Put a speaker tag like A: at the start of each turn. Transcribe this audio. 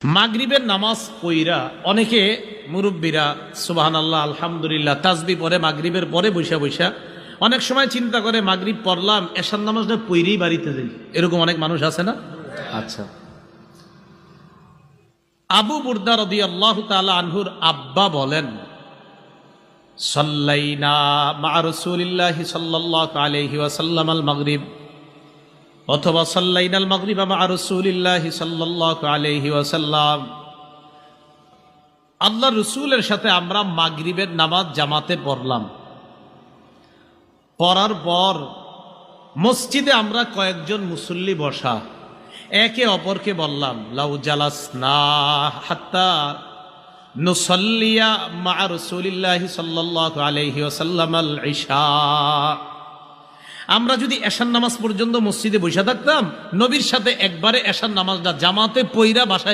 A: মাগরিবের নামাজ পইরা অনেকে মুরব্বীরা সুবহানাল্লাহ আলহামদুলিল্লাহ তাসবিহ পড়ে মাগরিবের পরে বৈশা বৈশা অনেক সময় চিন্তা করে মাগরিব পড়লাম এশার নামাজটা পইরেই বাড়িতে যাই, এরকম অনেক মানুষ আছে না? আচ্ছা, আবু বুরদা রাদিয়াল্লাহু তাআলা আনহুর আব্বা বলেন, সাল্লাইনা মা রাসূলিল্লাহি সাল্লাল্লাহু আলাইহি ওয়াসাল্লাম আল মাগরিব অথবা সাল্লাইনাল মাগরিবা মা রাসূলিল্লাহি সাল্লাল্লাহু আলাইহি ওয়াসাল্লাম, আল্লাহ রসুলের সাথে আমরা মাগরিবের নামাজ জামাতে পড়লাম। পড়ার পর মসজিদে আমরা কয়েকজন মুসল্লি বসা, একে অপরকে বললাম লাউ জালাসনা হাত্তা নুসাল্লিয়া মা রাসূলিল্লাহি সাল্লাল্লাহু আলাইহি ওয়াসাল্লাম আল ইশা, আমরা যদি এশার নামাজ পর্যন্ত মসজিদে বসে থাকতাম, নবীর সাথে একবারে এশার নামাজটা জামাতে পইরা বাসায়